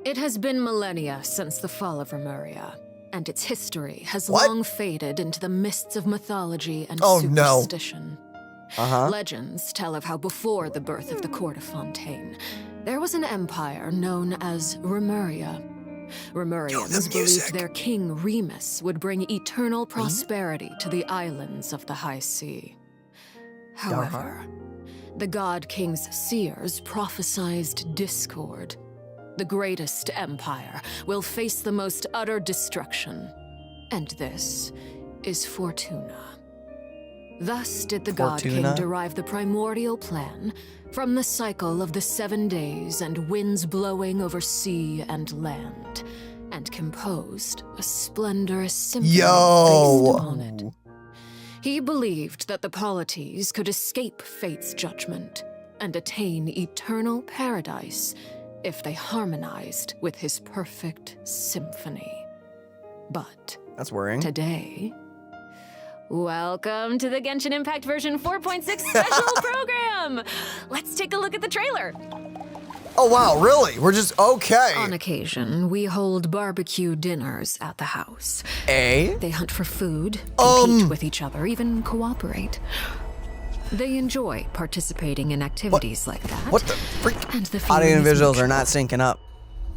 It has been millennia since the fall of Remuria, and its history has long faded into the mists of mythology and superstition. Legends tell of how before the birth of the court of Fontaine, there was an empire known as Remuria. Remurians believed their king Remus would bring eternal prosperity to the islands of the High Sea. However, the God King's seers prophesied discord. The greatest empire will face the most utter destruction, and this is Fortuna. Thus did the God King derive the primordial plan from the cycle of the 7 days and winds blowing over sea and land, and composed a splendorous symphony based upon it. He believed that the polities could escape fate's judgment and attain eternal paradise if they harmonized with his perfect symphony. But that's worrying. Today, welcome to the Genshin Impact version 4.6 special program! Let's take a look at the trailer. Oh wow, really? We're just okay. On occasion, we hold barbecue dinners at the house. They hunt for food, compete with each other, even cooperate. They enjoy participating in activities like that. What the freak? And the audio and visuals are not syncing up.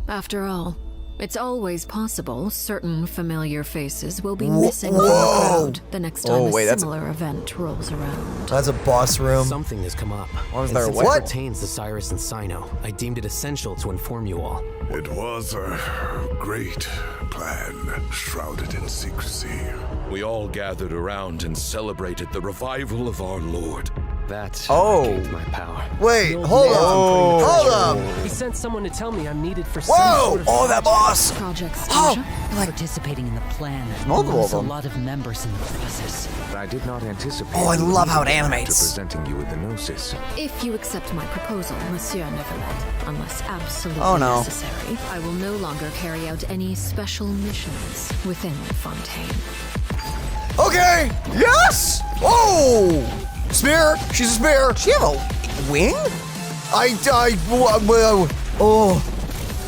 After all, it's always possible certain familiar faces will be missing from the crowd the next time a similar event rolls around. That's a boss room. Something has come up. What was there? Since it pertains to Cyrus and Cyno, I deemed it essential to inform you all. It was a great plan, shrouded in secrecy. We all gathered around and celebrated the revival of our Lord. That gained my power. Wait, hold up. He sent someone to tell me I'm needed for some sort of that boss. Participating in the plan. Multiple of them. A lot of members in the process. I did not anticipate. I love how it animates. Presenting you with the gnosis. If you accept my proposal, Monsieur Neverlet, unless absolutely necessary, I will no longer carry out any special missions within Fontaine. Okay. Yes. Oh. Spear! She's a spear! She have a wing?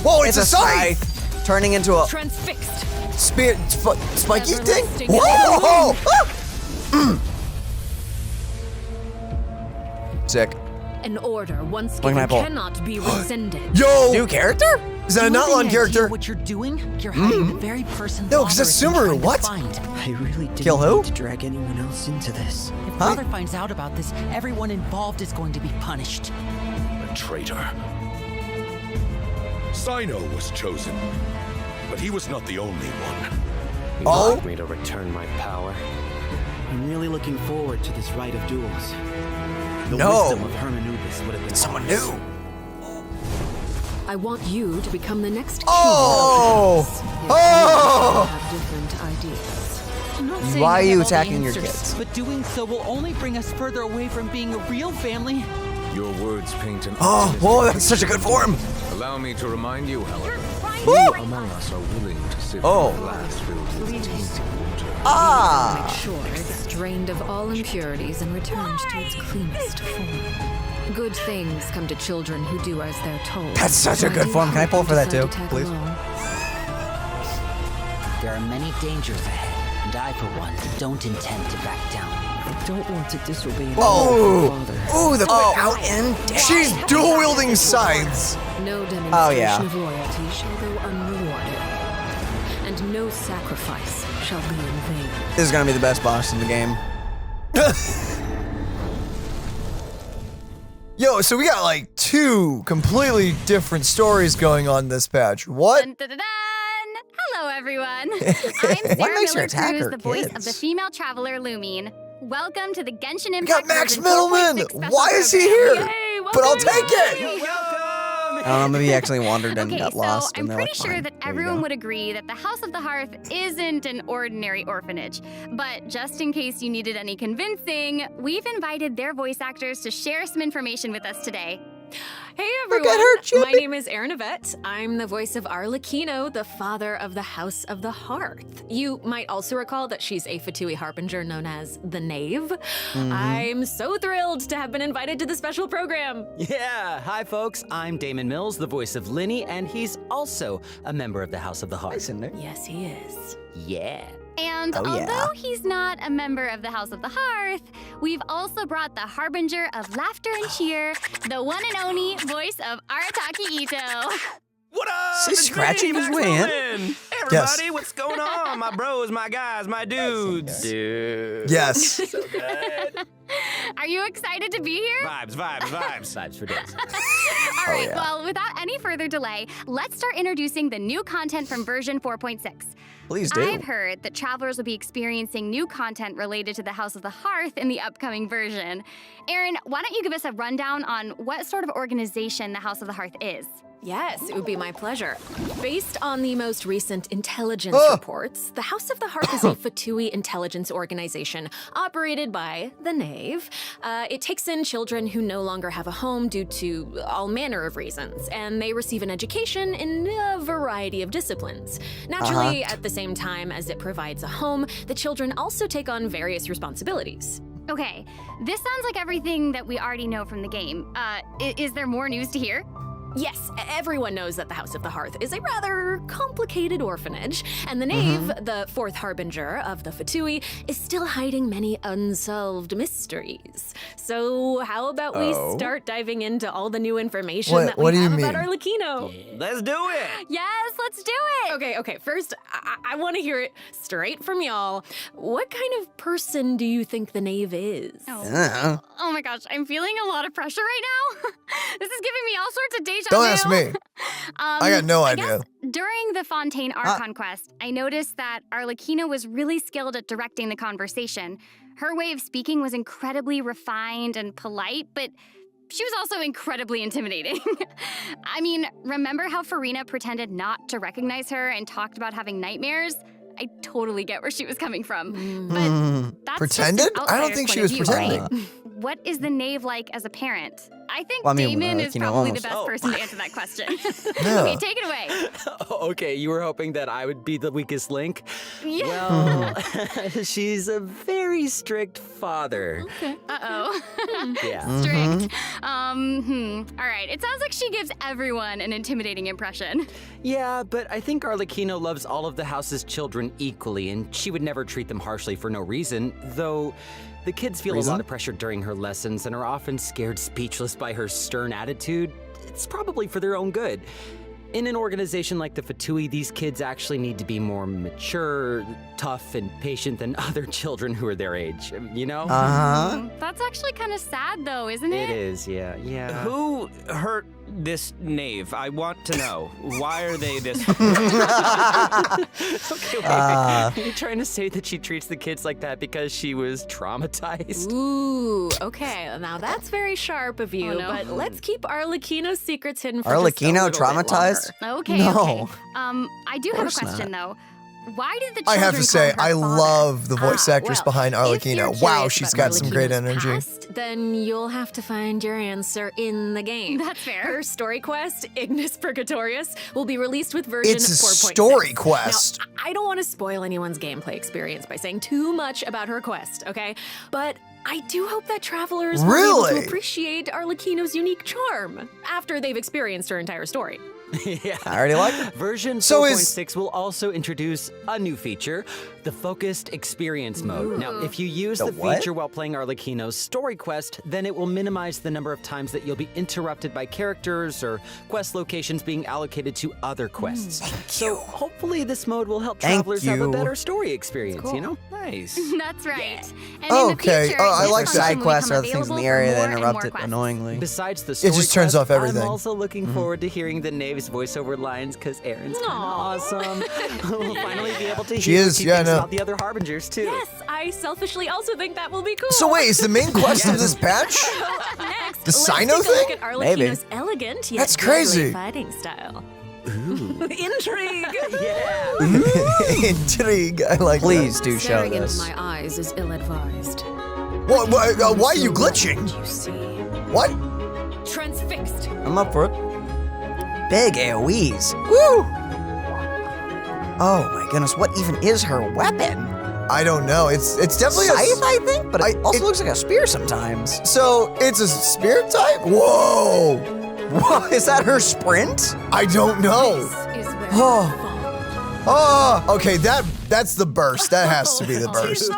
Whoa, it's a scythe! Turning into a transfixed spear, spiky thing? Whoa! Sick. An order once given cannot be rescinded. Yo! New character? Is that a not-on character? What you're doing? You're hiding the very person. No, because that's Sumeru. What? I really didn't kill who? Want to drag anyone else into this. If Father finds out about this, everyone involved is going to be punished. A traitor. Cyno was chosen, but he was not the only one. You want me to return my power? I'm really looking forward to this rite of duels. The wisdom of Hermanubis would have been someone new. I want you to become the next king. Have different ideas. I'm not saying why are you all the attacking your answers, kids? But doing so will only bring us further away from being a real family. Your words paint an whoa, that's such a good form. Allow me to remind you, however, among us are willing to sift glass filled with tainted water. Make sure it's drained of all impurities and returned to its cleanest form. Good things come to children who do as they're told. That's such a good form. Can I pull for that too, please? There are many dangers ahead, and I, for one, don't intend to back down. I don't want to disobey my father. Oh, the out and down. She's dual-wielding scythes. No demonstration of loyalty shall go unrewarded, and no sacrifice shall be in vain. This is gonna be the best boss in the game. Yo, so we got like 2 completely different stories going on this patch. What? Dun, dun, dun, dun. Hello, everyone. I'm Sarah Miller-Cruz, the voice of the female traveler Lumine. Welcome to the Genshin Impact. We got Max Middleman. Why is he here? Yay, but I'll take it. Welcome. I don't know, maybe he actually wandered and got lost. I'm pretty sure that everyone would agree that the House of the Hearth isn't an ordinary orphanage. But just in case you needed any convincing, we've invited their voice actors to share some information with us today. Hey everyone! Look at her, Chippy. My name is Erin Yvette. I'm the voice of Arlecchino, the father of the House of the Hearth. You might also recall that she's a Fatui harbinger known as the Knave. I'm so thrilled to have been invited to the special program. Yeah, hi folks, I'm Damon Mills, the voice of Linny, and he's also a member of the House of the Hearth. Yes, he is. Yeah. And although he's not a member of the House of the Hearth, we've also brought the harbinger of laughter and cheer, the one and only voice of Arataki Ito. What up? He's scratching his way in. Hey, everybody, what's going on? My bros, my guys, my dudes. Dude. Yes. So good. Are you excited to be here? Vibes. Vibes for days. All right, well, without any further delay, let's start introducing the new content from version 4.6. Please do. I've heard that travelers will be experiencing new content related to the House of the Hearth in the upcoming version. Erin, why don't you give us a rundown on what sort of organization the House of the Hearth is? Yes, it would be my pleasure. Based on the most recent intelligence reports, the House of the Hearth is a Fatui intelligence organization operated by the Knave. It takes in children who no longer have a home due to all manner of reasons, and they receive an education in a variety of disciplines. Naturally, at the same time as it provides a home, the children also take on various responsibilities. Okay, this sounds like everything that we already know from the game. Is there more news to hear? Yes, everyone knows that the House of the Hearth is a rather complicated orphanage, and the Knave, the fourth harbinger of the Fatui, is still hiding many unsolved mysteries. So how about we start diving into all the new information that we have about Arlecchino? Yeah. Let's do it. Yes, let's do it. Okay, first, I want to hear it straight from y'all. What kind of person do you think the Knave is? Oh my gosh, I'm feeling a lot of pressure right now. This is giving me all sorts of deja vu. Don't ask me. I got no idea. During the Fontaine Archon quest, I noticed that Arlecchino was really skilled at directing the conversation. Her way of speaking was incredibly refined and polite, but she was also incredibly intimidating. I mean, remember how Farina pretended not to recognize her and talked about having nightmares? I totally get where she was coming from. But that's pretended? Just an I don't think she was pretending. Right? What is the Knave like as a parent? I think Well, I mean, Damon is probably the best Oh. person to answer that question. Okay, take it away. Okay, you were hoping that I would be the weakest link? Yeah. Well, she's a very strict father. Okay. Uh-oh. Yeah. Strict. All right, it sounds like she gives everyone an intimidating impression. Yeah, but I think Arlecchino loves all of the house's children equally, and she would never treat them harshly for no reason, though the kids feel a lot of pressure during her lessons and are often scared speechless by her stern attitude. It's probably for their own good. In an organization like the Fatui, these kids actually need to be more mature, tough, and patient than other children who are their age, you know? That's actually kind of sad, though, isn't it? It is, yeah. Who hurt this Knave? I want to know. Why are they this? Okay, wait. Are you trying to say that she treats the kids like that because she was traumatized? Ooh, okay. Now that's very sharp of you, but let's keep Arlecchino's secrets hidden for Arlecchino just a little bit traumatized? Okay, No. okay. I do have a question, though. Why did the I children have to say, call her I father? love the voice actress well, behind if you're Arlecchino. Wow, curious she's about got some great Arlecchino's energy. past, then you'll have to find your answer in the game. That's fair. Her story quest, Ignis Purgatorius, will be released with version 4.6. It's a story quest. Now, I don't want to spoil anyone's gameplay experience by saying too much about her quest, okay? But I do hope that travelers will be able Really? to appreciate Arlecchino's unique charm after they've experienced her entire story. Yeah. I already like it. Version So 4.6 will also introduce a new feature, the Focused Experience Mode. Now, if you use the what? feature while playing Arlecchino's story quest, then it will minimize the number of times that you'll be interrupted by characters or quest locations being allocated to other quests. So hopefully this mode will help Thank travelers have a you. better story experience, you know? Nice. That's right. And Oh, in the okay. future, Oh, I this like function Side will quests become are the things in the available area for that more and interrupt more it quests. annoyingly. Besides the story just turns quest, off everything. I'm also looking forward to hearing the Knave's voiceover lines because Erin's kind of awesome. We'll finally be able to She hear is, what she yeah, thinks no. about the other Harbingers too. Yes, I selfishly also think that will be cool. So wait, is the main quest of this patch? Next, The let's Cyno take a look thing? at Arlecchino's elegant yet That's crazy. deadly fighting style. Intrigue! Yeah. Intrigue. I like Please do show Staring into this. my eyes is ill-advised. that. Why are you glitching? You see. What? transfixed. I'm up for it. Big AoEs. Woo! Oh my goodness, what even is her weapon? I don't know. It's definitely a scythe, I think, but it also looks like a spear sometimes. So it's a spear type? Whoa! What, is that her sprint? I don't know. This is where Oh, okay, that's the burst. That has to be the burst.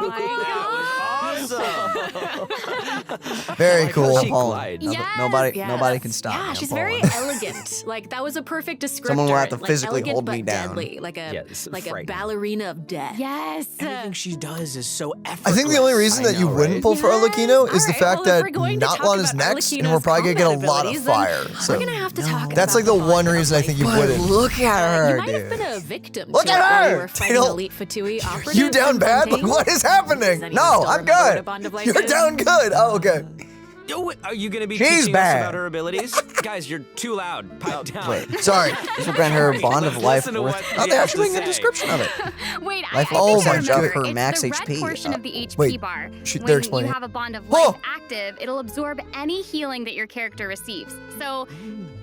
Very cool. Nobody can stop me. Yeah, she's very elegant. Like that was a perfect descriptor. Someone will have to physically elegant, hold me but down. Deadly, like a ballerina of death. Yes. Everything she does is so effortless. I think the only reason that you wouldn't pull for Arlecchino is the fact that not is next, and we're probably gonna get a lot of fire. So we're gonna have to talk. That's like the one reason I think you wouldn't. Look at her, You might have dude. been a victim. Look to at it while her! You were fighting elite Fatui operatives. You down bad? Like, what is happening? No, I'm good. You're down good. Oh, okay. Yo, are you gonna be She's teaching bad. us about her abilities? Guys, you're too loud. Pipe down. Wait, sorry. This will grant her a bond of life Listen to worth. what Oh, we they have actually to make a say. description of it. Wait, Life I oh think I my God, remember. her max it's the HP. red portion of the HP wait, bar. they're When explaining you it. have a bond of life active, it'll absorb any healing that your character receives. So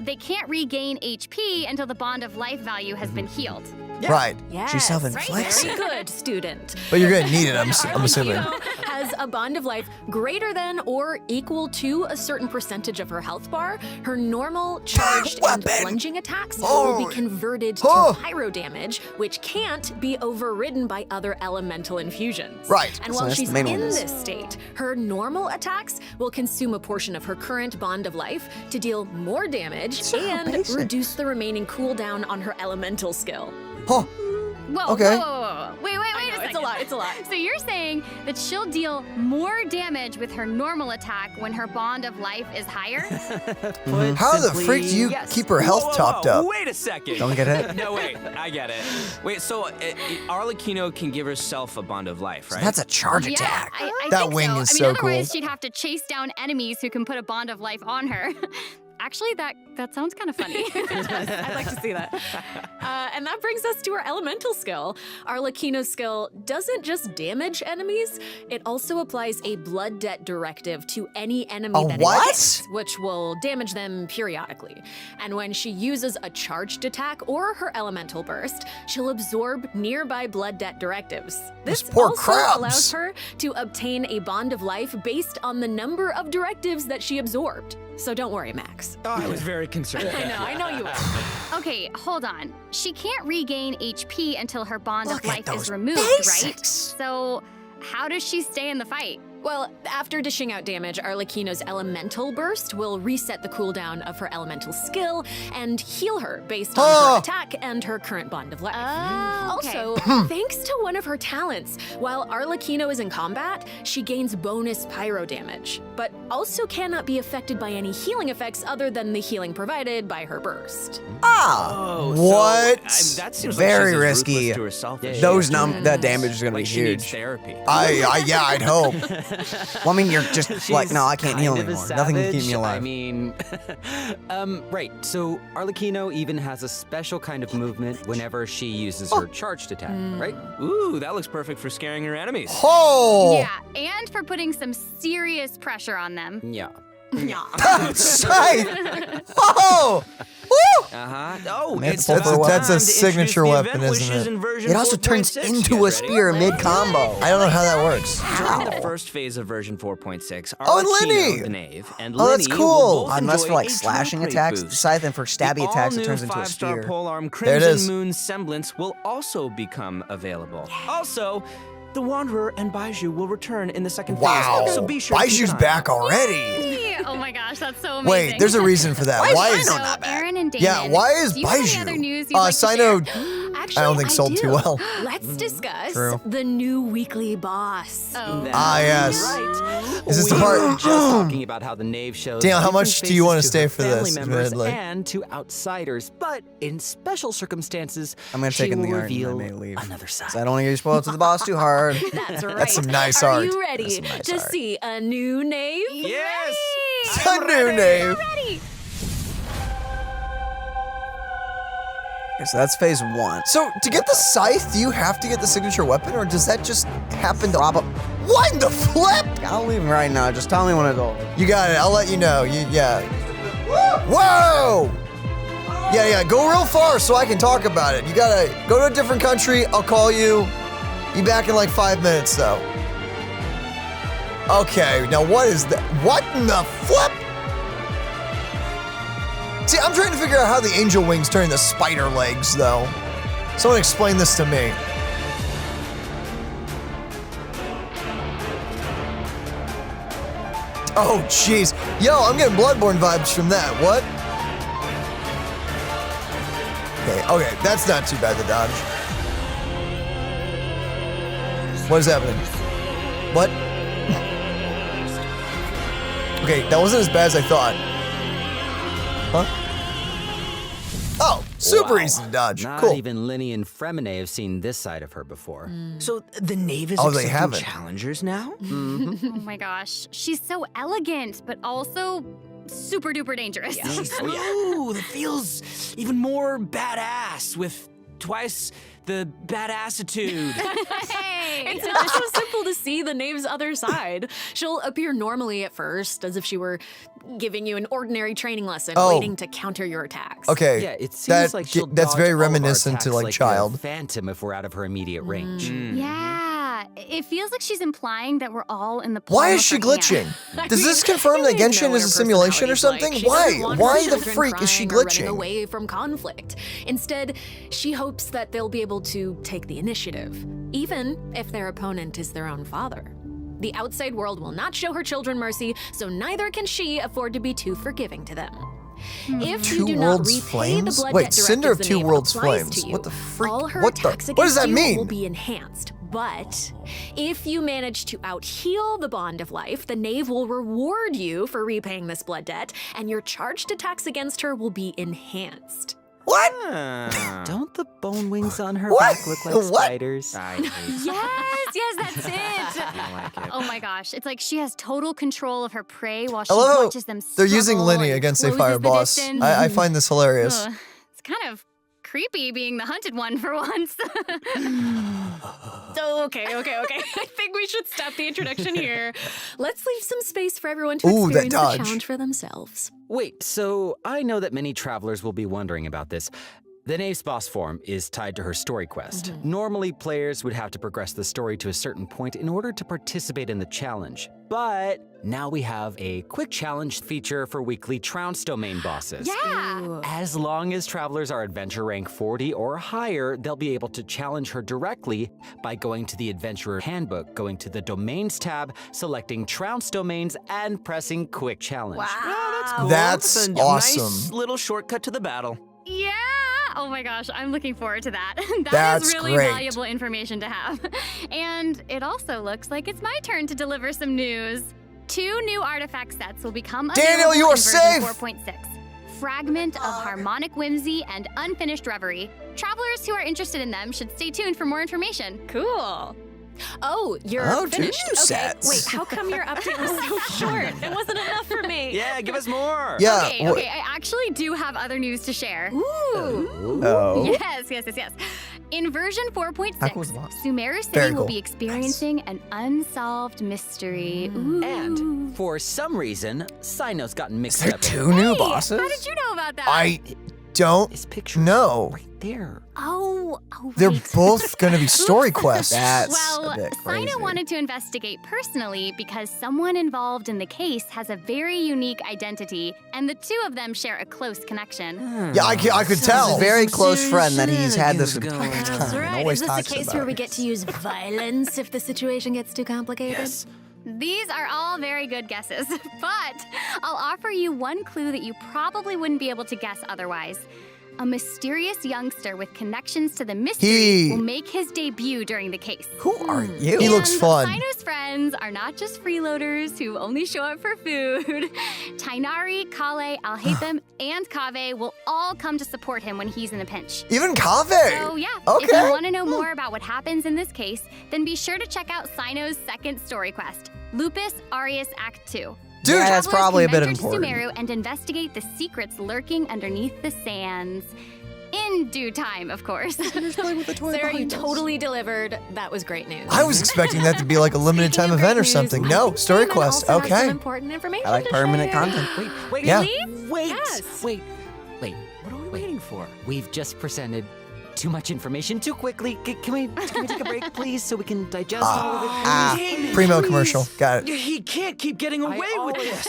they can't regain HP until the bond of life value has been healed. Yeah. Right. Yes, She's self-inflicted. Very good, student. But you're gonna need it, I'm assuming. Arlecchino has a bond of life greater than or equal to a certain percentage of her health bar. Her normal, charged, and plunging attacks will be converted to pyro damage, which can't be overridden by other elemental infusions. Right. And So while that's she's the main in one. this state, her normal attacks will consume a portion of her current bond of life to deal more damage and reduce the remaining cooldown on her elemental skill. Huh. Whoa, Okay. whoa. Wait a second. It's a lot, it's a lot. So you're saying that she'll deal more damage with her normal attack when her bond of life is higher? How the freak do you keep her health topped up? Wait a second. Don't get it? No, wait. I get it. Wait, so Arlecchino can give herself a bond of life, right? That's a charge Yeah, attack. I That think wing so. is I mean, so otherwise cool. she'd have to chase down enemies who can put a bond of life on her. Actually, that sounds kind of funny. I'd like to see that. And that brings us to our elemental skill. Arlecchino's skill doesn't just damage enemies, it also applies a blood debt directive to any enemy that it hits, which will damage them periodically. And when she uses a charged attack or her elemental burst, she'll absorb nearby blood debt directives. This poor also crabs. allows her to obtain a bond of life based on the number of directives that she absorbed. So don't worry, Max. Oh, I was very concerned. I know you are. Okay, hold on. She can't regain HP until her bond Look of at life those is removed, basics. right? So how does she stay in the fight? Well, after dishing out damage, Arlecchino's elemental burst will reset the cooldown of her elemental skill and heal her based on her attack and her current bond of life. Okay. Also, thanks to one of her talents, while Arlecchino is in combat, she gains bonus pyro damage, but also cannot be affected by any healing effects other than the healing provided by her burst. What? That seems Very like she's as risky. ruthless to herself as she Those is. that damage is gonna Like be she needs huge. therapy. Yeah, I'd hope. Well, I mean, you're just like, She's no, I can't heal kind of a anymore. Nothing can keep me savage. alive. I mean, right. So Arlecchino even has a special kind of movement whenever she uses her charged attack, right? Ooh, that looks perfect for scaring her enemies. Oh! Yeah, and for putting some serious pressure on them. Yeah. Scythe! Oh! Woo! Oh, Man, it's that's a time to signature introduce the weapon, event isn't wishes it? in version It also turns 4.6. into You a guys ready? spear mid-combo. I don't know how that works. During the first phase of version 4.6, Oh, and Arlecchino, Lenny! the knave, and Oh, that's Lenny cool. will both Unless for enjoy like a slashing true attacks, boost. scythe, and for stabby attacks, it turns into a five-star spear. polearm There it Crimson is. Moon Semblance will also become available. Also, the Wanderer and Baiju will return in the second Wow. phase. So be sure to keep Baiju's an eye back out. already. Oh my gosh, that's so amazing. Wait, there's a reason for that. Why is so, Aaron and Damon, Yeah, why is do you have any Baiju? other news you'd like to Cyno, share? Actually, I don't think sold do. too well. Let's discuss True. the new weekly boss. Yes. Right. Is this the We part- were just talking about how the knave shows Daniel, how different much do you wanna faces stay her for family this, members admittedly? and to outsiders, but in special circumstances, I'm gonna she take in the will art and I reveal may leave. another side. So I don't want to get you spoiled to the boss too hard. That's right. That's some nice Are art. you ready That's some nice to art. see a new knave? Yes! A new name. Ready? Okay, so that's phase 1. So to get the scythe, do you have to get the signature weapon, or does that just happen to drop up? What in the flip? I'll leave him right now. Just tell me when it's over. You got it. I'll let you know. Yeah. Whoa! Yeah, go real far so I can talk about it. You gotta go to a different country, I'll call you. Be back in like 5 minutes though. Okay, now what is that? What in the flip? See, I'm trying to figure out how the angel wings turn into spider legs though. Someone explain this to me. Oh, jeez. Yo, I'm getting Bloodborne vibes from that. What? Okay, that's not too bad to dodge. What is happening? What? Okay, that wasn't as bad as I thought. Huh? Oh, super easy to dodge. Not Cool. even Linny and Fremine have seen this side of her before. So the knave is they accepting haven't. challengers now? Oh my gosh, she's so elegant, but also super duper dangerous. Ooh, that feels even more badass with twice the badassitude. Hey! It's not so simple to see the knave's other side. She'll appear normally at first, as if she were giving you an ordinary training lesson, waiting to counter your attacks. Okay, Yeah, it seems like she'll that's dodge very all of our reminiscent to attacks like the Child. Phantom if we're out of her immediate range. Yeah, it feels like she's implying that we're all in the palm Why of is she her glitching? hand. Does this confirm that You know Genshin what is a her simulation or personality's something? like. She doesn't Why? want Why her the children freak is she crying or running glitching? away from conflict. Instead, she hopes that they'll be able to take the initiative, even if their opponent is their own father. The outside world will not show her children mercy, so neither can she afford to be too forgiving to them. If Two you do not worlds repay flames? the blood Wait, debt Cinder of directives Two the knave Worlds applies Flames. to you, What the freak? all her What the- attacks what does against that you mean? will be enhanced. But if you manage to out-heal the bond of life, the knave will reward you for repaying this blood debt, and your charged attacks against her will be enhanced. What? Don't the bone wings on her What? back look like What? spiders? I hate Yes, that's it. I like it. Oh my gosh, it's like she has total control of her prey while she I love how watches them they're using struggle Linny and against a closes fire the boss. distance. I find this hilarious. Ugh, it's kind of creepy being the hunted one for once. Okay. I think we should stop the introduction here. Let's leave some space for everyone to Ooh, that experience the dodge. challenge for themselves. Wait, so I know that many travelers will be wondering about this. The knave's boss form is tied to her story quest. Normally, players would have to progress the story to a certain point in order to participate in the challenge. But now we have a quick challenge feature for weekly Trounce domain bosses. Yeah. As long as travelers are adventure rank 40 or higher, they'll be able to challenge her directly by going to the Adventurer Handbook, going to the Domains tab, selecting Trounce domains, and pressing Quick Challenge. That's a awesome. Nice little shortcut to the battle. Yeah. Oh my gosh, I'm looking forward to that. That's is really great. valuable information to have. And it also looks like it's my turn to deliver some news. 2 new artifact sets will become Daniel, available you are in version safe! 4.6. Fragment of Harmonic Whimsy and Unfinished Reverie. Travelers who are interested in them should stay tuned for more information. Cool. Oh, you're Oh, 2 finished. new sets. Wait, how come your update was so short? It wasn't enough for me. Yeah, give us more. Yeah. Okay, I actually do have other news to share. Ooh. Oh. Yes. In version 4.6, was lost. Sumeru City Very will cool. be experiencing an unsolved mystery. Ooh. And for some reason, Cyno's gotten mixed Is there up. 2 new Hey, bosses? How did you know about that? I don't His picture know. right there. Oh, They're right. both going to be story Oops. quests. That's well, a bit crazy. Cyno wanted to investigate personally because someone involved in the case has a very unique identity, and the 2 of them share a close connection. Yeah, I could tell. Some Very close serious friend that he's had this shenanigans entire going time. on. and Right. always Is this a talks case about where we it. get to use violence if the situation gets too complicated? Yes. These are all very good guesses, but I'll offer you one clue that you probably wouldn't be able to guess otherwise. A mysterious youngster with connections to the mystery will make his debut during the case. Who are you? He And looks fun. Cyno's friends are not just freeloaders who only show up for food. Tainari, Kale, Alhaitham, and Kaveh will all come to support him when he's in a pinch. Even Kaveh. So yeah, Okay. if you want to know more about what happens in this case, then be sure to check out Cyno's second story quest, Lupus Aureus Act 2. Dude, Travelers that's probably a can bit venture important. to Sumeru and investigate the secrets lurking underneath the sands. In due time, of course. Sarah, you totally delivered. That was great news. I was expecting that to be like a limited time event or something. No, story Simon quest. also has some Okay. important information I like to permanent share. content. Wait, Yeah. wait, Wait! Yes. Wait. What are we waiting for? We've just presented too much information too quickly. Can we take a break, please, so we can digest all of it? Primo commercial. Got it. He can't keep getting away with this.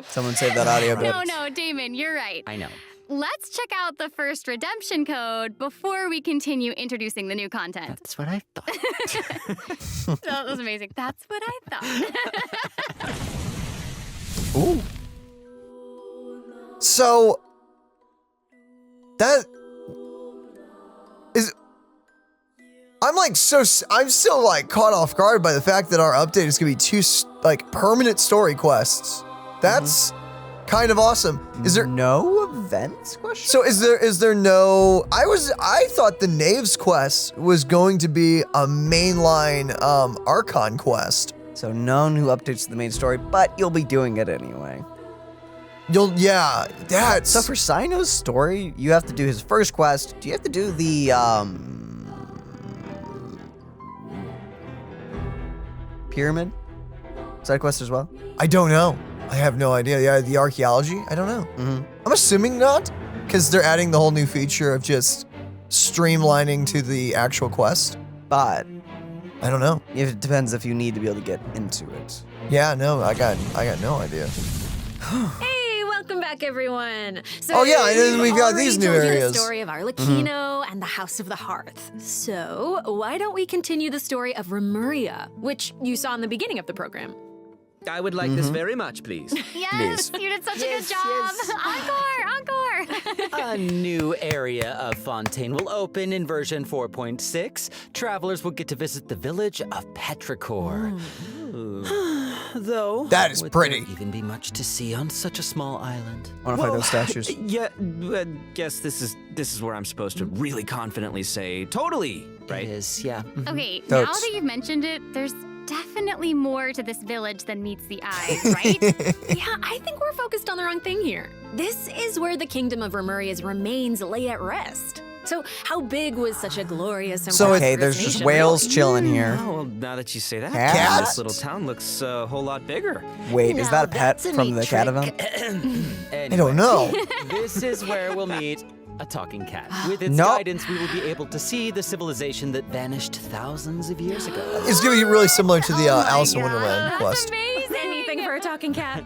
Someone save that audio bit. No, Damon, you're right. I know. Let's check out the first redemption code before we continue introducing the new content. That's what I thought. That was amazing. That's what I thought. Ooh. So that is. I'm still like caught off guard by the fact that our update is gonna be 2 like permanent story quests. That's kind of awesome. Is there no events question? So is there no? I thought the Knaves quest was going to be a mainline Archon quest. So none who updates the main story, but you'll be doing it anyway. That's so for Cyno's story, you have to do his first quest. Do you have to do the pyramid side quest as well? I don't know. I have no idea. Yeah, the archaeology? I don't know. I'm assuming not, because they're adding the whole new feature of just streamlining to the actual quest. But I don't know. It depends if you need to be able to get into it. Yeah, no, I got no idea. Hey, welcome back, everyone. So oh yeah, and then we've got these new areas. The story of Arlecchino and the House of the Hearth. So why don't we continue the story of Remuria, which you saw in the beginning of the program? I would like this very much, please. Yes, you did such a good job. Encore. A new area of Fontaine will open in version 4.6. Travelers will get to visit the village of Petrichor. Though that is pretty. Would there even be much to see on such a small island? Want to find those statues? Yeah, I guess this is where I'm supposed to really confidently say totally, right? It is, yeah. Okay, now that you've mentioned it, there's definitely more to this village than meets the eye, right? Yeah, I think we're focused on the wrong thing here. This is where the kingdom of Remuria's remains lay at rest. So how big was such a glorious and okay, there's just whales chilling here. Oh, well, now that you say that, Cats? this little town looks a whole lot bigger. Wait, is that a pet from the cat event? I don't know. This is where we'll meet a talking cat. With its guidance, we will be able to see the civilization that vanished thousands of years ago. It's going to be really similar to the Alice in Wonderland quest. Anything for a talking cat.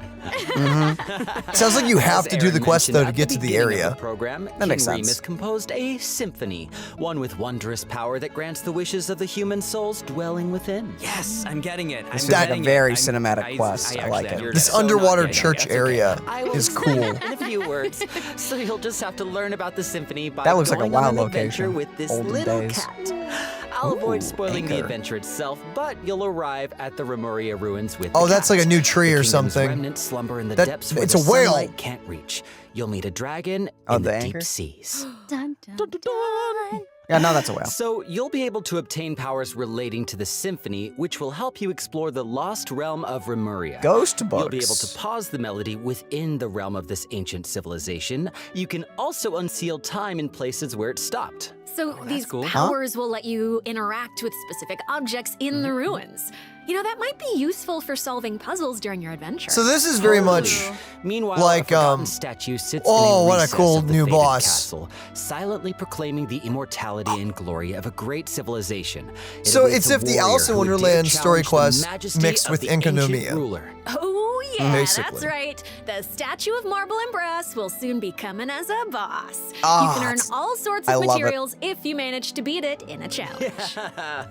Sounds like you have to do the quest though to get to the area. That makes King sense. Remus composed a symphony, one with wondrous power that grants the wishes of the human souls dwelling within. Yes, I'm getting it. This is like a very cinematic quest. I like it. This underwater church area is cool. In a few words, so you'll just have to learn about the symphony by That looks like a going wild on an adventure location. with this Olden little days. cat. I'll avoid spoiling the Anchor. adventure itself, but you'll arrive at the Remuria ruins with Oh, the that's cat. like a new tree The or kingdom's something. Remnants slumber in the That- depths where it's the a whale. sunlight can't reach. You'll meet a dragon Oh, in the the anchor? deep seas. Dun, dun, dun. Yeah, no, that's a whale. So you'll be able to obtain powers relating to the symphony, which will help you explore the lost realm of Remuria. Ghost books. You'll be able to pause the melody within the realm of this ancient civilization. You can also unseal time in places where it stopped. So these cool. powers will let you interact with specific objects in the ruins. You know, that might be useful for solving puzzles during your adventure. So this is very much Meanwhile, like, a forgotten statue sits oh, in a what a recess cool of the new fated boss. castle, silently proclaiming the immortality and glory of a great civilization. It So awaits it's a if the warrior Alice in who would dare Wonderland story challenge the quest majesty mixed of with the ancient Enkanomiya. ruler. Oh, yeah, Basically. that's right. The statue of marble and brass will soon be coming as a boss. Ah, You can earn all sorts I of love it. materials if you manage to beat it in a challenge.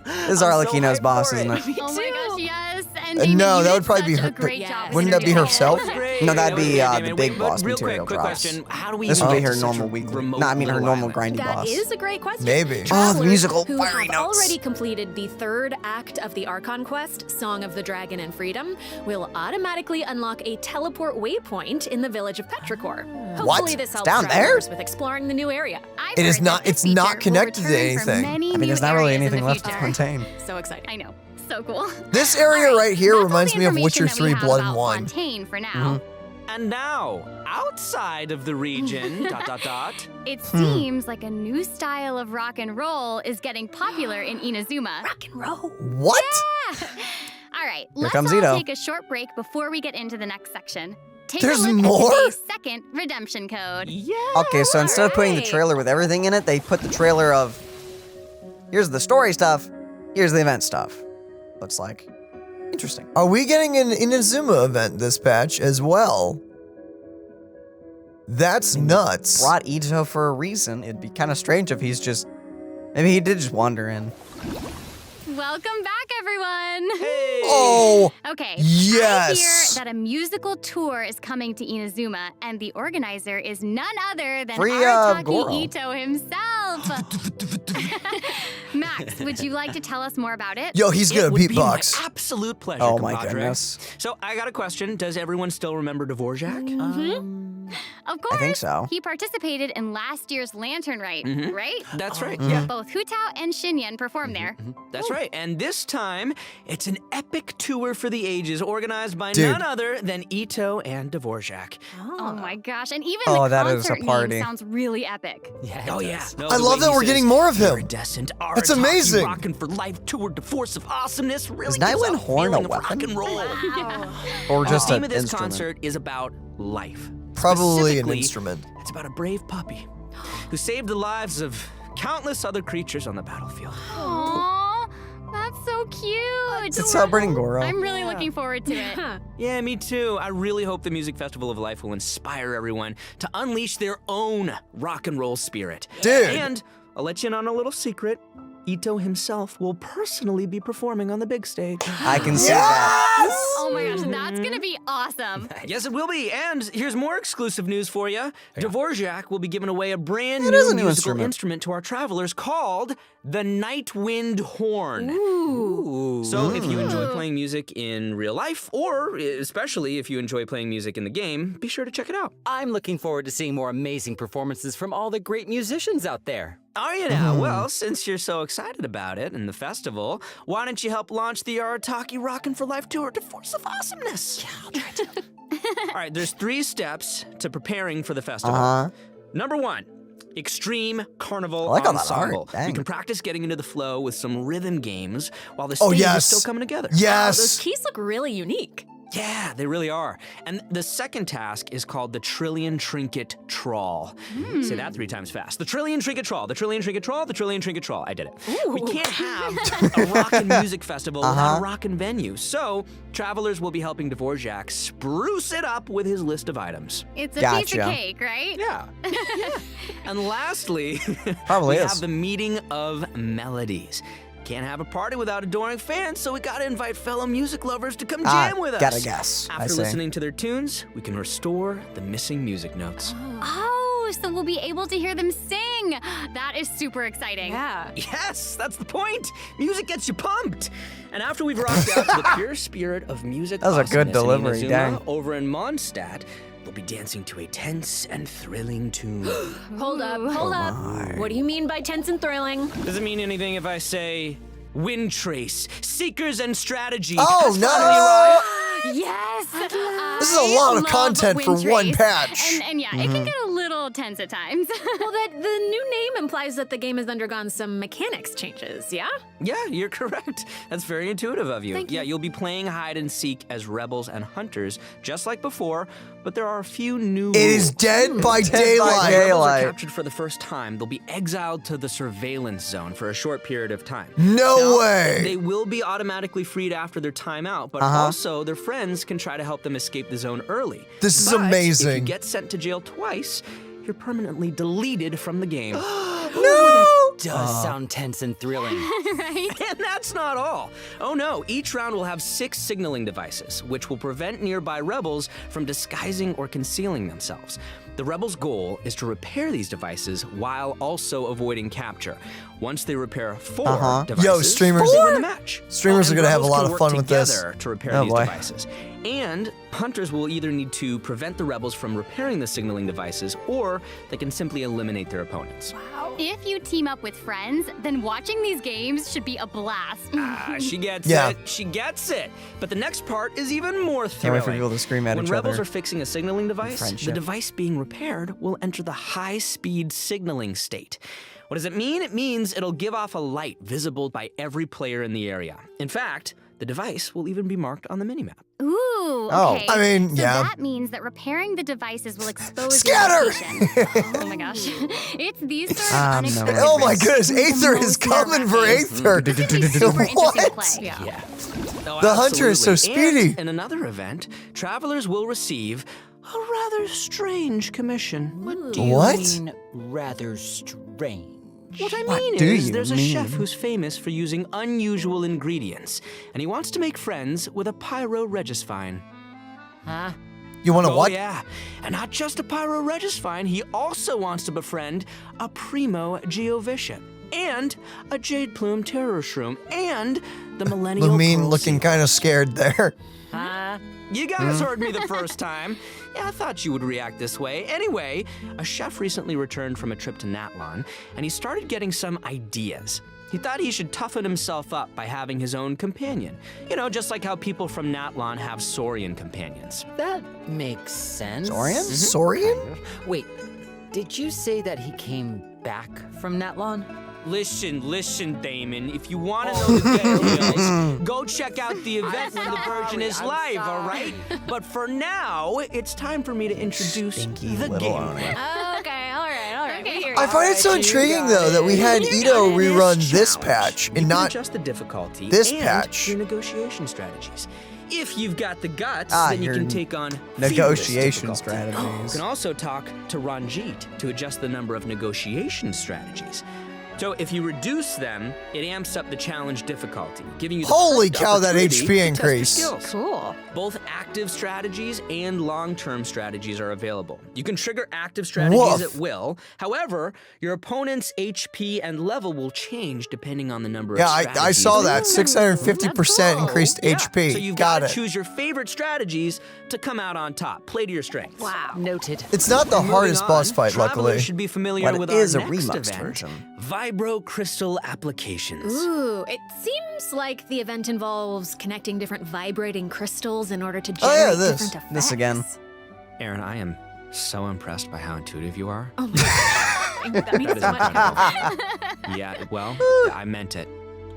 This is Arlecchino's boss, isn't it? Oh my gosh, yes. And No, Damon, that you did would probably be such her- a great job. Wouldn't that be herself? No, that'd be the Damon, big wait, boss real material quick drops. question. How do we This would be get her to such normal a weekly. remote No, I mean her little normal island? grindy That boss. is a great question. Maybe. Oh, the Travelers musical who fiery have notes. already completed the third act of the Archon quest, Song of the Dragon and Freedom, will automatically unlock a teleport waypoint in the village of Petrichor. Hopefully this helps Down there? travelers with exploring the new area. I've It is heard not- that this it's not feature will connected to return for anything. many I mean, new there's not really areas in anything the left to future. contain. So exciting. I know, so cool. This area right here That's all reminds the me of information Witcher that we 3 have Blood and about Wine. Fontaine for now. And now, outside of the region, ... It seems like a new style of rock and roll is getting popular in Inazuma. Rock and roll. What? All right, let's comes all Ito. take a short break before we get into the next section. Take There's a look more? at today's second redemption code. Yeah. Okay, so instead of putting the trailer with everything in it, they put the trailer of, here's the story stuff, here's the event stuff. Looks like. Interesting. Are we getting an Inazuma event this patch as well? That's nuts. Brought Ito for a reason. It'd be kind of strange if he's just, maybe he did just wander in. Welcome back, everyone. Hey. Oh, Okay. yes. I hear that a musical tour is coming to Inazuma, and the organizer is none other than Free, Arataki Goro. Ito himself. Max, would you like to tell us more about it? Yo, he's gonna It would be my beatbox. absolute pleasure, Oh my compadre. goodness. So I got a question. Does everyone still remember Dvorak? Of course. I think so. He participated in last year's Lantern Rite, right? That's right. Mm-hmm. Yeah. Both Hu Tao and Xinyan performed there. That's right. And this time, it's an epic tour for the ages organized by Dude. none other than Ito and Dvorak. Oh my gosh, and even Oh, the that is a concert party. name sounds really epic. Yeah. Oh, yeah. No, I the love way that he we're says, getting more of him. Iridescent, That's Arataki amazing. Rockin' for life tour de force of awesomeness really Is gives Nightwind a Horn a feeling of rock weapon? and roll. Or The just theme an of this instrument. concert is about life. Probably an Specifically, instrument. It's about a brave puppy who saved the lives of countless other creatures on the battlefield. Aww, that's so cute. It's celebrating Goro. I'm really looking forward to it. Yeah, me too. I really hope the Music Festival of Life will inspire everyone to unleash their own rock and roll spirit. Dude. And I'll let you in on a little secret. Ito himself will personally be performing on the big stage. I can see that. Oh my gosh, that's gonna be awesome. Yes, it will be. And here's more exclusive news for you. Dvorak will be giving away a brand It new is a new musical instrument. to our travelers called the Nightwind Horn. So if you enjoy playing music in real life, or especially if you enjoy playing music in the game, be sure to check it out. I'm looking forward to seeing more amazing performances from all the great musicians out there. Are you now? Well, since you're so excited about it and the festival, why don't you help launch the Arataki Rockin' for Life Tour to Force of Awesomeness? Yeah, I'll try to. All right, there's 3 steps to preparing for the festival. Uh-huh. Number 1, Extreme Carnival I like all that Ensemble. art. Dang. You can practice getting into the flow with some rhythm games while the Oh, stage yes. is still coming together. Yes. Keys look really unique. Yeah, they really are. And the second task is called the Trillion Trinket Trawl. Say that 3 times fast. The Trillion Trinket Trawl, the Trillion Trinket Trawl, the Trillion Trinket Trawl. I did it. We can't have a rockin' music festival without a rockin' venue. So, travelers will be helping Dvorak spruce it up with his list of items. It's a piece Gotcha. of cake, right? Yeah. And lastly, Probably we is. have the Meeting of Melodies. Can't have a party without adoring fans, so we gotta invite fellow music lovers to come jam with us. Gotta guess. I After see. listening to their tunes, we can restore the missing music notes. Oh, so we'll be able to hear them sing. That is super exciting. Yeah. Yes, that's the point. Music gets you pumped. And after we've rocked out to the pure spirit of music, That was a good awesomeness in delivery, Inazuma, dang. over in Mondstadt, we'll be dancing to a tense and thrilling tune. Hold up, hold up. What do you mean by tense and thrilling? Does it mean anything if I say Wind Trace, Seekers and Strategy? Oh, has no. finally arrived? Yes. This is a lot of I love content for Wind one Trace. patch. And yeah, it can get a little tense at times. Well, that the new name implies that the game has undergone some mechanics changes, yeah? Yeah, you're correct. That's very intuitive of you. Thank you. Yeah, you'll be playing hide and seek as rebels and hunters, just like before, but there are a few new It is rules. Dead by Dead by Daylight. When rebels are Daylight. captured for the first time, they'll be exiled to the surveillance zone for a short period of time. No Now, way. They will be automatically freed after their timeout, but also their friends can try to help them escape the zone early. This is But if amazing. you get sent to jail twice, you're permanently deleted from the game. No. Does sound tense and thrilling. Right? And that's not all. Oh no, each round will have 6 signaling devices, which will prevent nearby rebels from disguising or concealing themselves. The rebels' goal is to repair these devices while also avoiding capture. Once they repair 4 devices, Yo, streamers. they win the match. Streamers And are gonna have a rebels lot can of work fun with this. together to repair Oh, these boy. devices. And hunters will either need to prevent the rebels from repairing the signaling devices, or they can simply eliminate their opponents. If you team up with friends, then watching these games should be a blast. She gets Yeah. it. She gets it. But the next part is even more Can't thrilling. wait for people to scream at When each rebels other. are fixing a signaling device, the friendship. device being repaired will enter the high-speed signaling state. What does it mean? It means it'll give off a light visible by every player in the area. In fact, The device will even be marked on the minimap. Ooh, Oh. okay. I mean, so yeah. that means that repairing the devices will expose Scatter! your location. Oh my gosh. It's these sort of unexpected Oh my risks goodness, that Aether the is most coming for nerve-wracking. Aether. This could be super interesting to play. Yeah. Oh, The hunter is so absolutely. speedy. And in another event, travelers will receive a rather strange commission. What do you What? mean, rather strange? What I What mean do is, you there's a mean? chef who's famous for using unusual ingredients, and he wants to make friends with a pyro-regisvine. Huh? You want to what? Oh yeah, and not just a pyro-regisvine, he also wants to befriend a primo geovishap, and a jade plume terror shroom, and the millennial Lumine pearl looking seal. kind of scared there. Huh? You guys heard me the first time. Yeah, I thought you would react this way. Anyway, a chef recently returned from a trip to Natlon, and he started getting some ideas. He thought he should toughen himself up by having his own companion. You know, just like how people from Natlon have Saurian companions. That makes sense. Saurian? Saurian? Wait, did you say that he came back from Natlon? Listen, Damon. If you want to know the details, go check out the event when the version is live, all right? But for now, it's time for me to introduce Stinky the little game. owner. Okay, all right. Okay. I find it so intriguing though that we had Ito rerun this challenge, patch you and can not adjust the difficulty this and patch. your negotiation strategies. If you've got the guts, Ah, then you your can take on negotiation fearless difficulty. You strategies. can also talk to Ranjit to adjust the number of negotiation strategies. So if you reduce them, it amps up the challenge difficulty, giving you the Holy perfect cow, that opportunity HP to test your increase. skills. Cool. Both active strategies and long-term strategies are available. You can trigger active strategies Woof. at will. However, your opponent's HP and level will change depending on the number Yeah, of I strategies. saw that. 650% increased Yeah. HP. So you've Got got to it. choose your favorite strategies to come out on top. Play to your strengths. Wow. Noted. It's not the Moving hardest on, boss fight, travelers luckily. should be familiar But with it is our a next remixed event, version. Vibro Crystal Applications. Ooh, it seems like the event involves connecting different vibrating crystals in order to Oh, yeah, generate this. different effects. This again. Aaron, I am so impressed by how intuitive you are. Oh my gosh. That means so much. Yeah, well, I meant it.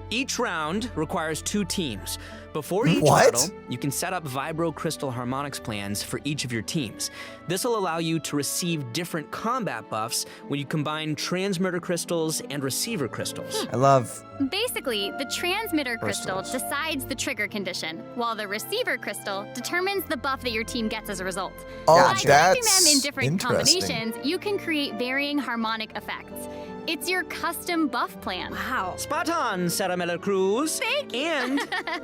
Each round requires 2 teams. Before each What? battle, you can set up Vibro Crystal Harmonics plans for each of your teams. This will allow you to receive different combat buffs when you combine transmitter crystals and receiver crystals. I love Basically, the transmitter crystal Crystals. decides the trigger condition, while the receiver crystal determines the buff that your team gets as a result. Oh, By connecting them in that's different interesting. combinations, you can create varying harmonic effects. It's your custom buff plan. Wow. Spot on, Sarah Miller Cruz. And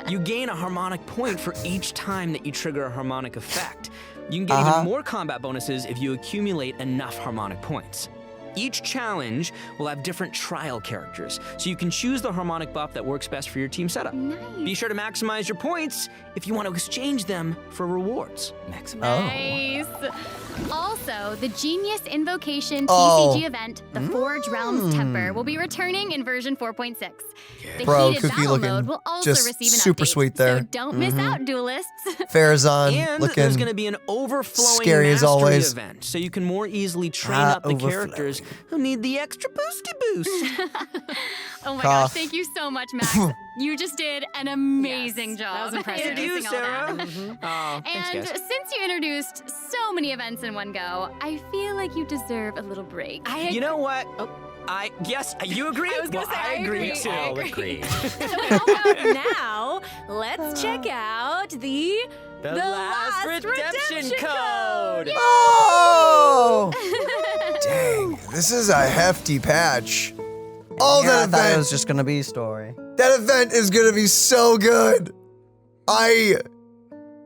you gain a harmonic point for each time that you trigger a harmonic effect. You can get even more combat bonuses if you accumulate enough harmonic points. Each challenge will have different trial characters, so you can choose the harmonic buff that works best for your team setup. Nice. Be sure to maximize your points if you want to exchange them for rewards. Nice. Also, the Genius Invocation Oh. TCG event, the Forge Realms Temper, will be returning in version 4.6. The Bro, heated Cookie battle looking mode will also just receive an super update, sweet there. So don't miss out, duelists. Farazan And looking there's going to be an overflowing scary as mastery always. event, so you can more easily train up the overflowing. characters who need the extra boosty boost. Oh my Cough. gosh, thank you so much, Max. You just did an amazing job. that was impressive. Thank you, introducing all that. Sarah. Oh, thanks, And guys. since you introduced so many events in one go, I feel like you deserve a little break. You know what? Yes, you agree? I was gonna Well, say, I agree. too. I agree. So how about now, let's check out the last redemption code. Oh! Dang, this is a hefty patch. Oh, yeah, I that thought it event. was just gonna be a story. That event is gonna be so good.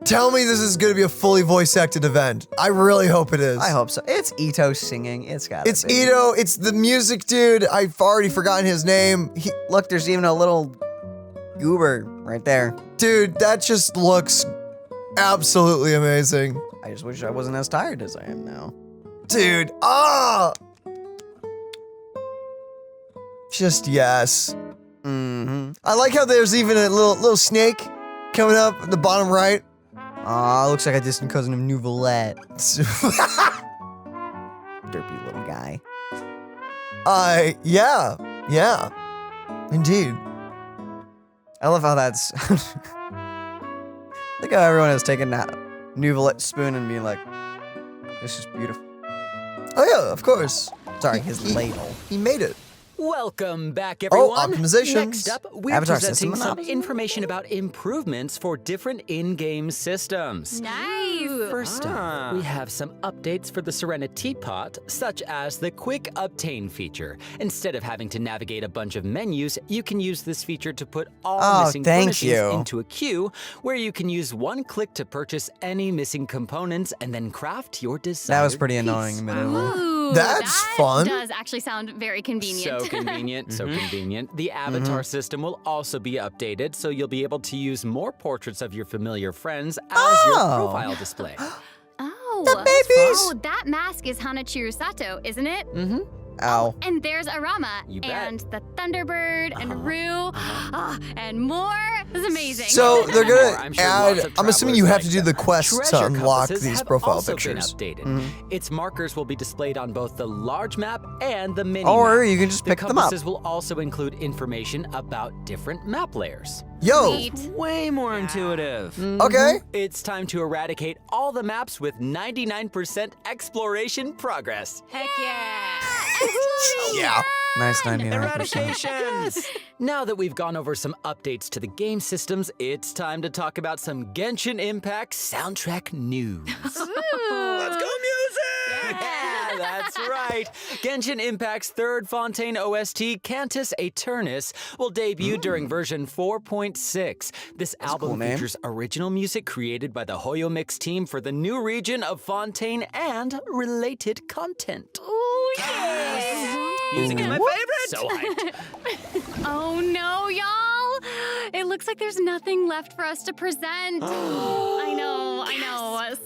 Tell me this is gonna be a fully voice acted event. I really hope it is. I hope so. It's Ito singing. It's got It's Ito, it's the music dude. I've already forgotten his name. Look, there's even a little goober right there. Dude, that just looks absolutely amazing. I just wish I wasn't as tired as I am now. Dude, ah! Just yes. Mm-hmm. I like how there's even a little snake coming up at the bottom right. Aw, looks like a distant cousin of Nouvelette. Derpy little guy. Yeah. Indeed. I love how that's Look how everyone has taken that Nouvelette spoon and being like, this is beautiful. Oh yeah, of course. Sorry, his ladle. He made it. Welcome back, everyone. Oh, optimizations. Next up, we're Avatar presenting system some information about improvements for different in-game systems. Nice. First up, we have some updates for the Serenity Pot, such as the Quick Obtain feature. Instead of having to navigate a bunch of menus, you can use this feature to put all missing furnishings into a queue, where you can use one click to purchase any missing components and then craft your desired That was pretty piece. annoying, admittedly. Ooh, That's that fun. does actually sound very convenient. So convenient, so convenient. The avatar system will also be updated, so you'll be able to use more portraits of your familiar friends as your profile display. Oh, The babies! Oh, that mask is Hanachiru Sato, isn't it? Ow. And there's Arama, You bet. and the Thunderbird, and Rue, and more. This is amazing. So they're gonna I'm sure lots add. of I'm assuming you have to do the travelers quest like to them. unlock Treasure these compasses profile have also pictures. been updated. Its markers will be displayed on both the large map and the mini Or map. you can just The pick them up. compasses will also include information about different map layers. Yo. Sweet. Way more intuitive. Okay. It's time to eradicate all the maps with 99% exploration progress. Heck yeah. Yeah. Nice 99%. Eradications! Now that we've gone over some updates to the game systems, it's time to talk about some Genshin Impact soundtrack news. Let's go music! Yeah, that's right. Genshin Impact's third Fontaine OST, Cantus Aeternus, will debut during version 4.6. This album cool name. features original music created by the HoYo Mix team for the new region of Fontaine and related content. Ooh, yeah. Music is my favorite! So hyped. Oh no, y'all! It looks like there's nothing left for us to present. I know.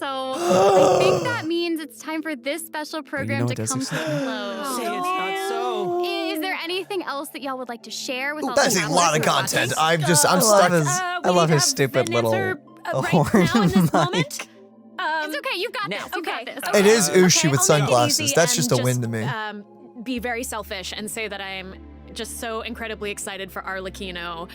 So I think that means it's time for this special program to come to a close. Say it's not so. Is there anything else that y'all would like to share with all That's the a lot of travelers? content. I'm stuck. I love his stupid little horn mic. It's okay, you've got this. You got this. It is Ushi with I'll make it sunglasses. easy That's and just a win to me. Be very selfish and say that I'm just so incredibly excited for Arlecchino.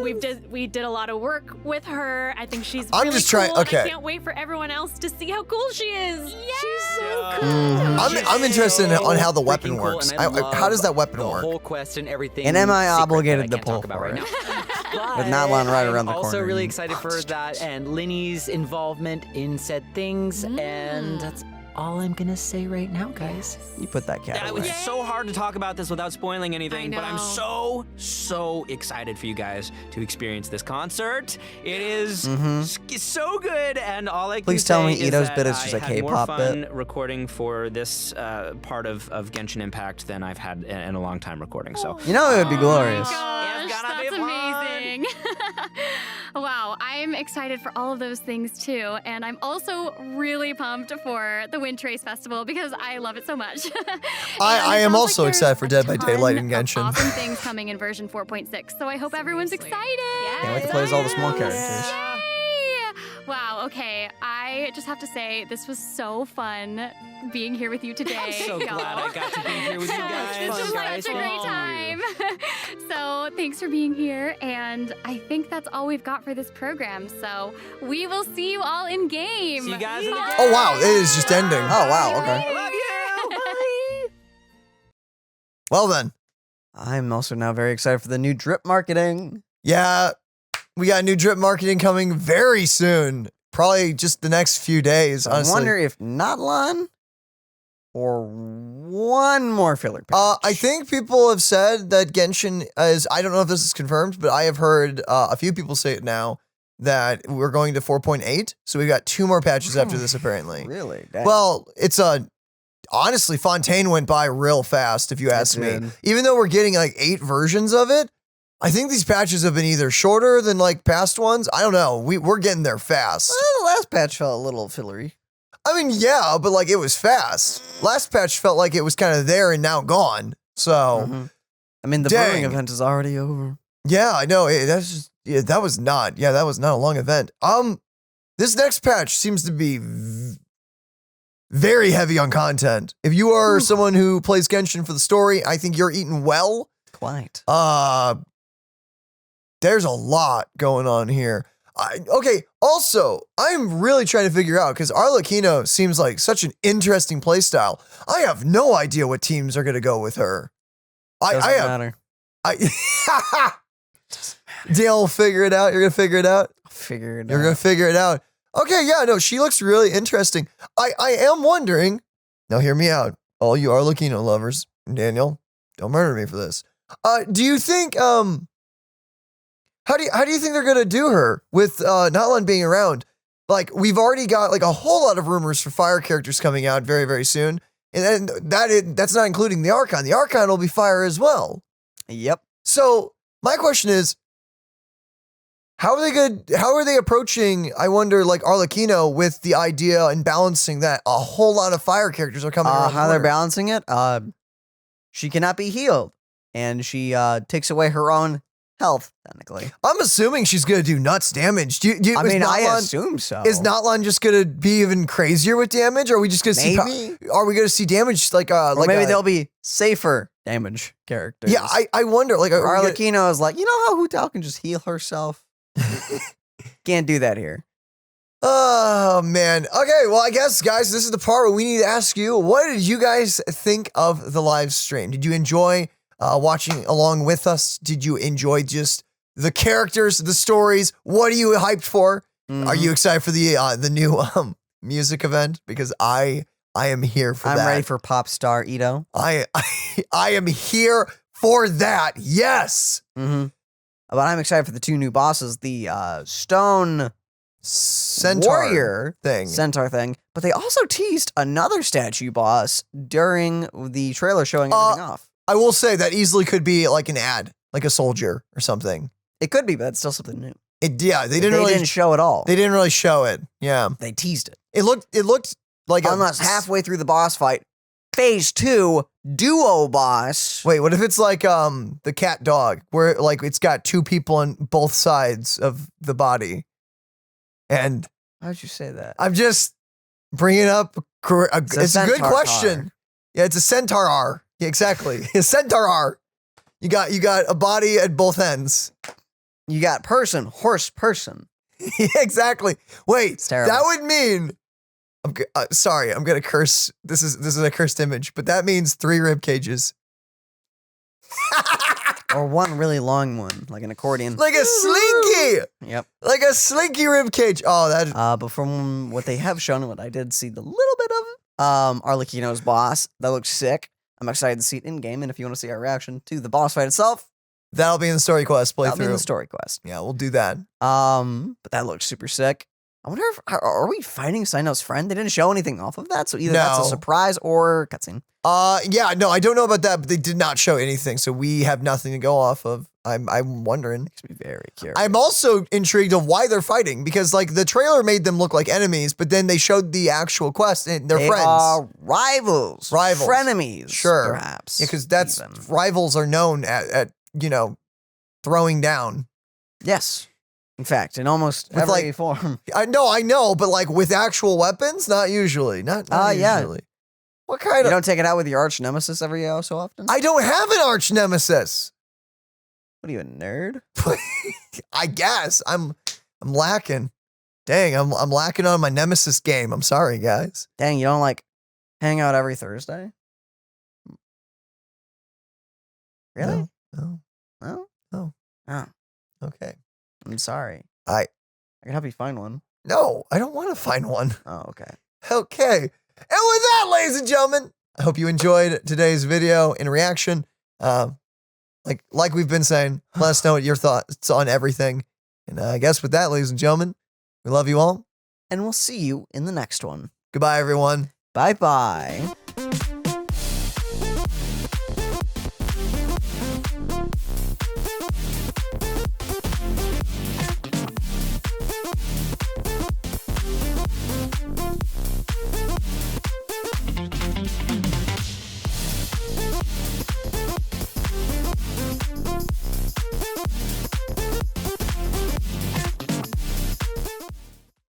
We did a lot of work with her. I think she's I'm really just trying- cool, and okay. I can't wait for everyone else to see how cool she is. She's so cool. I'm interested in on how the weapon Freaking cool, works. and I How does that love weapon the work? whole quest and everything. And am I secret obligated that I to can't talk pull about for right it? now. With Natlan right I'm around the corner. Also really excited for that and Linny's involvement in said things, and that's all I'm gonna say right now, guys. You put that cat It away. was so hard to talk about this without spoiling anything, but I'm know. so excited for you guys to experience this concert. It is so good, and all I can Please tell say me is Ito's that bit is just I a had more K-pop fun bit. recording for this part of Genshin Impact than I've had in a long time recording. So You know it would be glorious. Gosh, It's gonna be that's fun. amazing. Wow, I'm excited for all of those things too, and I'm also really pumped for the Wind Trace Festival because I love it so much. I am also excited for Dead by Daylight and and Genshin. Awesome things coming in version 4.6, so I hope everyone's excited. Can't wait to play as all the small characters. Yay! Wow, okay, I just have to say, this was so fun being here with you today. I'm so y'all. glad I got to be here with you guys. This was Guys, such a great time. So thanks for being here, and I think that's all we've got for this program. So we will see you all in game. See you guys in the game. Oh wow, it is just ending. Oh wow, okay. I love you. Bye. Well then, I'm also now very excited for the new drip marketing. yeah, we got new drip marketing coming very soon. Probably just the next few days. I Honestly, wonder if Natlan or one more filler patch. I think people have said that Genshin is. I don't know if this is confirmed, but I have heard a few people say it now that we're going to 4.8. So we got 2 more patches after this, apparently. Really? Dang. Well, it's honestly, Fontaine went by real fast, if you ask me. did. Even though we're getting like 8 versions of it, I think these patches have been either shorter than like past ones. I don't know. We're getting there fast. Well, the last patch felt a little fillery. I mean, yeah, but like it was fast. Last patch felt like it was kind of there and now gone. So, I mean, the Dang. brewing event is already over. yeah, I know. That was not a long event. This next patch seems to be very heavy on content. If you are someone who plays Genshin for the story, I think you're eating well. Quite. There's a lot going on here. Okay, also, I'm really trying to figure out, because Arlecchino seems like such an interesting playstyle. I have no idea what teams are going to go with her. Doesn't matter. Dale will figure it out. You're going to figure it out? Figure it out. You're going to figure it out. Okay, yeah, no, she looks really interesting. I am wondering, now hear me out, all you Arlecchino lovers, Daniel, don't murder me for this. Do you think, how do you think they're gonna do her with Natlan being around? Like, we've already got like a whole lot of rumors for fire characters coming out very, very soon. And then that's not including the Archon. The Archon will be fire as well. Yep. So my question is, how are they approaching, I wonder, like Arlecchino with the idea and balancing that a whole lot of fire characters are coming around? How they're balancing it? She cannot be healed. And she takes away her own health, technically. I'm assuming she's gonna do nuts damage. I assume so. Is Natlan just gonna be even crazier with damage? Or are we just gonna see? Are we gonna see damage like maybe they'll be safer damage characters? Yeah, I wonder. Like Arlecchino is like, you know how Hu Tao can just heal herself? Can't do that here. Oh man. Okay, well I guess guys, this is the part where we need to ask you, what did you guys think of the live stream? Did you enjoy watching along with us? Did you enjoy just the characters, the stories? What are you hyped for? Are you excited for the new music event? Because I am here for that. I'm ready for Pop Star Ito. I am here for that. Yes. But I'm excited for the two new bosses, the Stone Centaur Warrior Centaur thing. But they also teased another statue boss during the trailer showing everything off. I will say that easily could be like an ad, like a soldier or something. It could be, but that's still something new. They didn't show it all. They didn't really show it. Yeah. They teased it. It looked like unless halfway through the boss fight, phase 2 duo boss. Wait, what if it's like the cat dog, where like it's got two people on both sides of the body? And how'd you say that? I'm just bringing up. It's a good question. Yeah, it's a centaur. Yeah, exactly. A centaur. You got a body at both ends. You got horse person. Yeah, exactly. Wait, that would mean. Sorry, I'm gonna curse. This is a cursed image, but that means 3 rib cages. Or one really long one, like an accordion. Like a slinky. Yep. Like a slinky rib cage. Oh, that. But from what they have shown, what I did see the little bit of Arlecchino's boss, that looks sick. I'm excited to see it in game, and if you want to see our reaction to the boss fight itself, that'll be in the story quest playthrough. That'll be in the story quest. Yeah, we'll do that. But that looks super sick. I wonder if are we fighting Cyno's friend? They didn't show anything off of that, so either that's a surprise or cutscene. Yeah, no, I don't know about that, but they did not show anything, so we have nothing to go off of. I'm wondering. Makes me very curious. I'm also intrigued of why they're fighting, because like the trailer made them look like enemies, but then they showed the actual quest and they're friends. Are rivals. Frenemies. Sure. Perhaps. Yeah, because that's rivals are known at throwing down. Yes. In fact, in almost every form. I know, but like with actual weapons, not usually. Not usually. What kind of? You don't take it out with your arch nemesis every so often? I don't have an arch nemesis. What are you, a nerd? I guess I'm lacking. Dang, I'm lacking on my nemesis game. I'm sorry, guys. Dang, you don't like hang out every Thursday? Really? No. Oh. Okay. I'm sorry. I can help you find one. No, I don't want to find one. Oh, okay. Okay. And with that, ladies and gentlemen, I hope you enjoyed today's video and reaction. Like we've been saying, let us know what your thoughts on everything. And I guess with that, ladies and gentlemen, we love you all. And we'll see you in the next one. Goodbye, everyone. Bye-bye.